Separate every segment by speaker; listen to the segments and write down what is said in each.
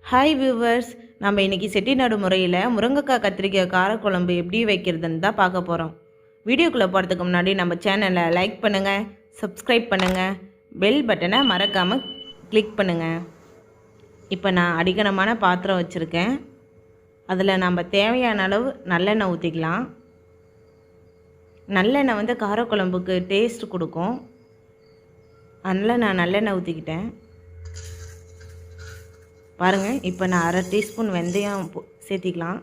Speaker 1: Hi viewers, நம்ம இன்றைக்கி செட்டிநாடு முறையில் முருங்கைக்காய் கத்திரிக்காய் காரக்குழம்பு எப்படி வைக்கிறதுன்னு தான் பார்க்க போகிறோம். வீடியோக்குள்ளே போகிறதுக்கு முன்னாடி நம்ம சேனலை லைக் பண்ணுங்கள், சப்ஸ்கிரைப் பண்ணுங்கள், பெல் பட்டனை மறக்காமல் கிளிக் பண்ணுங்கள். இப்போ நான் அடிக்கனமான பாத்திரம் வச்சுருக்கேன். அதில் நம்ம தேவையான அளவு நல்லெண்ணெய் ஊற்றிக்கலாம். நல்லெண்ணெய் வந்து காரக்குழம்புக்கு டேஸ்ட் கொடுக்கும். அதனால் நான் நல்லெண்ணெய் ஊற்றிக்கிட்டேன். பாருங்கள், இப்போ நான் அரை டீஸ்பூன் வெந்தயம் சேர்த்திக்கலாம்.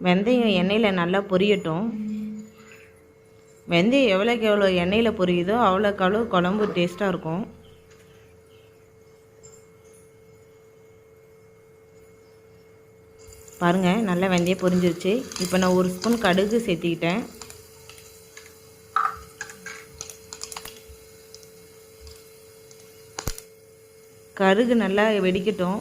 Speaker 1: வெந்தயம் எண்ணெயில் நல்லா பொரியட்டும். வெந்தயம் எவ்வளோக்கு எவ்வளோ எண்ணெயில் பொரியுதோ அவ்வளோக்கு அவ்வளோ குழம்பு டேஸ்ட்டாக இருக்கும். பாருங்கள், நல்லா வெந்தயம் பொரிஞ்சிருச்சு. இப்போ நான் ஒரு ஸ்பூன் கடுகு சேர்த்திக்கிட்டேன். கடுகு நல்லா வெடிக்கட்டும்.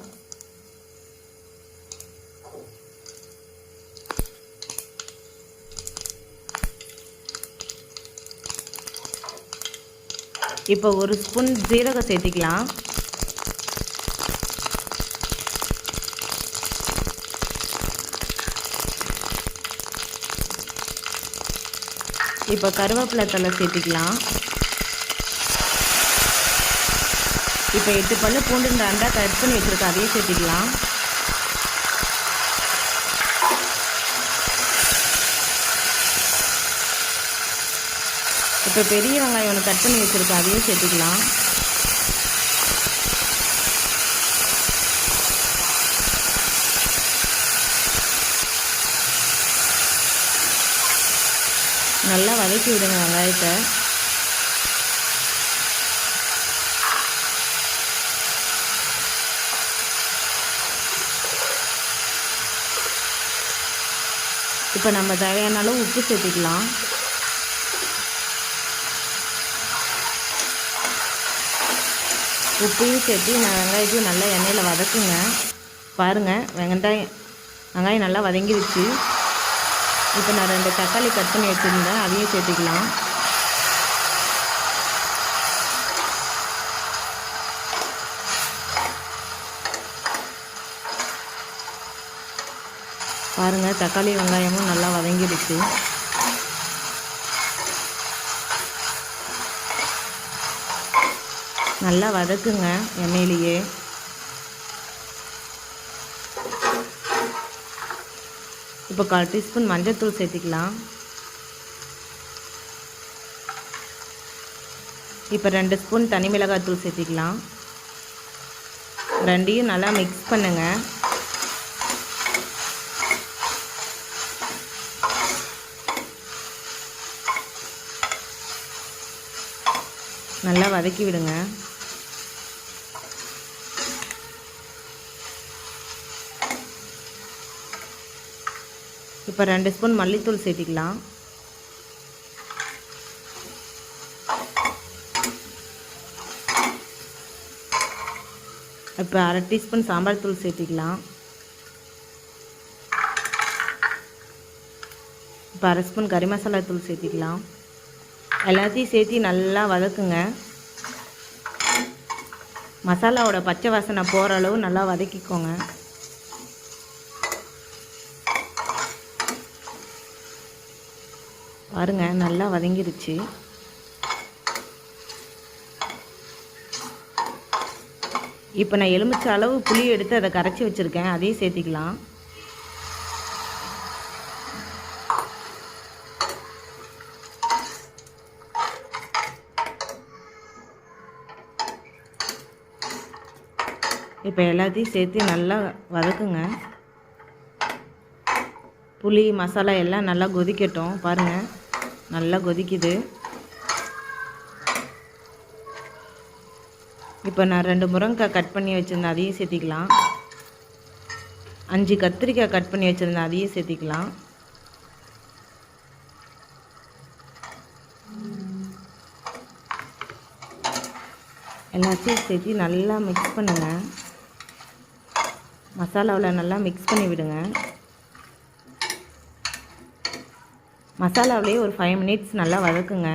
Speaker 1: இப்போ ஒரு ஸ்பூன் ஜீரகம் சேர்த்திக்கலாம். இப்போ கருவேப்பிலை தழை சேர்த்திக்கலாம். இப்போ 8 பல்லு பூண்டு அண்டா கட் பண்ணி வச்சுருக்கேன், அதையும் சேர்த்திக்கலாம். இப்போ பெரிய வெங்காயம் ஒன்று கட் பண்ணி வச்சுருக்கேன், அதையும் சேர்த்திக்கலாம். நல்லா வதக்கி விடுங்க வெங்காயத்தை. இப்போ நம்ம தேவையான அளவு உப்பு சேர்த்திக்கலாம். உப்பையும் சேர்த்து நான் வெங்காயத்தையும் நல்லா எண்ணெயில் வதக்குங்க. பாருங்கள், வெங்காயம் நல்லா வதங்கிடுச்சு. இப்போ நான் 2 தக்காளி கட் பண்ணி வச்சுருந்தேன், அதையும் சேர்த்திக்கலாம். பாருங்கள், தக்காளி வெங்காயமும் நல்லா வதங்கிடுச்சு. நல்லா வதக்குங்க எண்ணெயிலேயே. இப்போ 1/4 டீஸ்பூன் மஞ்சள்தூள் சேர்த்திக்கலாம். இப்போ 2 ஸ்பூன் தனி மிளகாய் தூள் சேர்த்திக்கலாம். ரெண்டையும் நல்லா மிக்ஸ் பண்ணுங்கள். நல்லா வதக்கி விடுங்க. இப்போ 2 ஸ்பூன் மல்லித்தூள் சேர்த்திக்கலாம். இப்போ 1/2 டீஸ்பூன் சாம்பார் தூள் சேர்த்திக்கலாம். இப்போ 1/2 ஸ்பூன் கறி மசாலா தூள் சேர்த்திக்கலாம். எல்லாத்தையும் சேர்த்து நல்லா வதக்குங்க. மசாலாவோட பச்சை வாசனை போகிற அளவு நல்லா வதக்கிக்கோங்க. பாருங்கள், நல்லா வதங்கிருச்சு. இப்போ நான் எலுமிச்சை அளவு புளி எடுத்து அதை கரைச்சி வச்சுருக்கேன், அதையும் சேர்த்திக்கலாம். இப்போ எல்லாத்தையும் சேர்த்து நல்லா வதக்குங்க. புளி மசாலா எல்லாம் நல்லா கொதிக்கட்டும். பாருங்கள், நல்லா கொதிக்குது. இப்போ நான் 2 முருங்கைக்காய் கட் பண்ணி வச்சுருந்தேன், அதையும் சேர்த்திக்கலாம். 5 கத்திரிக்காய் கட் பண்ணி வச்சுருந்தேன், அதையும் சேர்த்திக்கலாம். எல்லாத்தையும் சேர்த்து நல்லா மிக்ஸ் பண்ணுங்கள். மசாலாவில் நல்லா மிக்ஸ் பண்ணி விடுங்க. மசாலாவிலே ஒரு 5 மினிட்ஸ் நல்லா வதக்குங்க.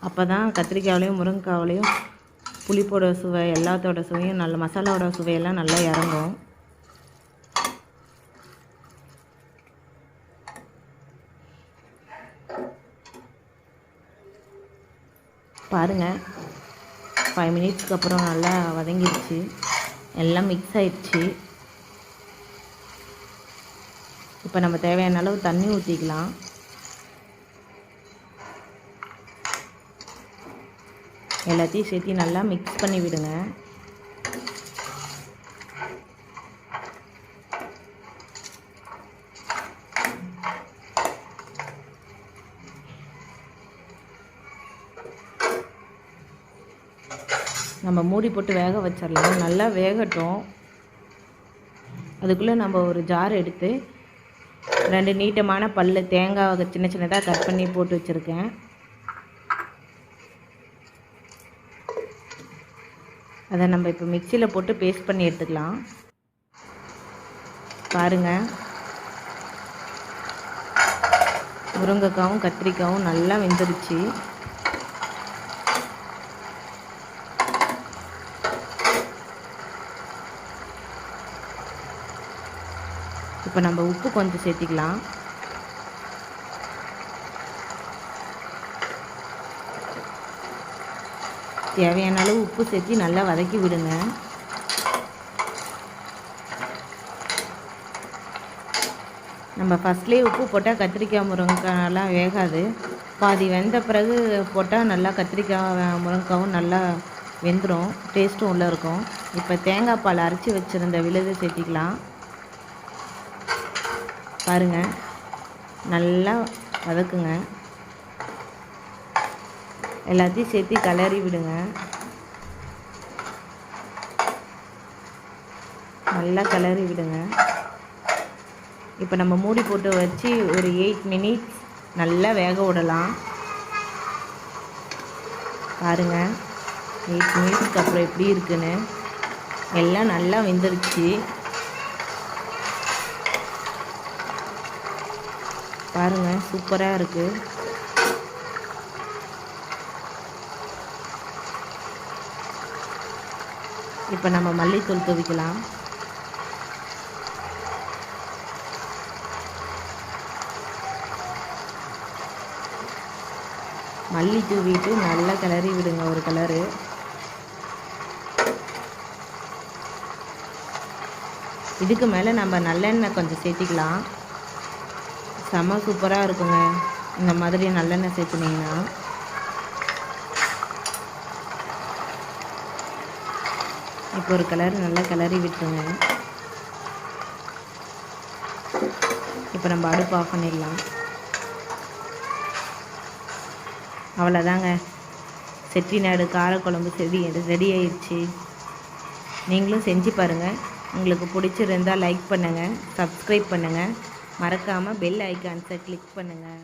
Speaker 1: அப்போ தான் கத்திரிக்காயிலையும் முருங்கைக்காவிலையும் புளிப்போட சுவை எல்லாத்தோட சுவையும் நல்ல மசாலாவோட சுவையெல்லாம் நல்லா இறங்கும். பாருங்கள், 5 மினிட்ஸ்க்கு அப்புறம் நல்லா வதங்கிடுச்சு, எல்லாம் மிக்ஸ் ஆயிடுச்சு. இப்போ நம்ம தேவையான அளவு தண்ணி ஊற்றிக்கலாம். எல்லாத்தையும் சேர்த்து நல்லா மிக்ஸ் பண்ணி விடுங்க. நம்ம மூடி போட்டு வேக வச்சிடலாம். நல்லா வேகட்டும். அதுக்குள்ளே நம்ம ஒரு ஜார் எடுத்து 2 நீட்டமான பல் தேங்காய் சின்ன சின்னதாக கட் பண்ணி போட்டு வச்சுருக்கேன். அதை நம்ம இப்போ மிக்சியில் போட்டு பேஸ்ட் பண்ணி எடுத்துக்கலாம். பாருங்கள், முருங்கைக்காவும் கத்திரிக்காயும் நல்லா வெந்துருச்சு. இப்போ நம்ம உப்பு கொஞ்சம் சேர்த்திக்கலாம். தேவையான அளவு உப்பு சேர்த்து நல்லா வதக்கி விடுங்க. நம்ம ஃபஸ்ட்லேயே உப்பு போட்டால் கத்திரிக்காய் முருங்கைக்காயெல்லாம் வேகாது. பாதி வெந்த பிறகு போட்டால் நல்லா கத்திரிக்காய் முருங்கைக்காவும் நல்லா வெந்துடும், டேஸ்ட்டும் உள்ளே இருக்கும். இப்போ தேங்காய் பால் அரைச்சி வச்சுருந்த விழுதை சேர்த்திக்கலாம். பாருங்கள், நல்லா வதக்குங்க. எல்லாத்தையும் சேர்த்து கிளறி விடுங்க. நல்லா கிளறி விடுங்க. இப்போ நம்ம மூடி போட்டு வச்சு ஒரு 8 மினிட்ஸ் நல்லா வேக விடலாம். பாருங்கள், 8 மினிட்ஸ்க்கு அப்புறம் எப்படி இருக்குன்னு. எல்லாம் நல்லா வெந்துருச்சு. பாருங்கள், சூப்பராக இருக்குது. இப்போ நம்ம மல்லித்தூள் தூவிக்கலாம். மல்லி தூவிட்டு நல்லா கிளறி விடுங்க ஒரு கலரு. இதுக்கு மேலே நம்ம நல்லெண்ணெய் கொஞ்சம் சேர்த்திக்கலாம். செம்ம சூப்பராக இருக்குங்க இந்த மாதிரி நல்லெண்ணெய் சேர்த்துனீங்கன்னா. இப்போ ஒரு கலர் நல்லா கிளறி விட்டுருங்க. இப்போ நம்ம அடுப்பு ஆஃப் பண்ணிடலாம். அவ்வளோதாங்க, செட்டிநாடு காரக்குழம்பு ரெடி ஆயிடுச்சு. நீங்களும் செஞ்சு பாருங்கள். உங்களுக்கு பிடிச்சிருந்தால் லைக் பண்ணுங்கள், சப்ஸ்கிரைப் பண்ணுங்கள், மறக்காமல் பெல் ஐக்கான்ஸை கிளிக் பண்ணுங்கள்.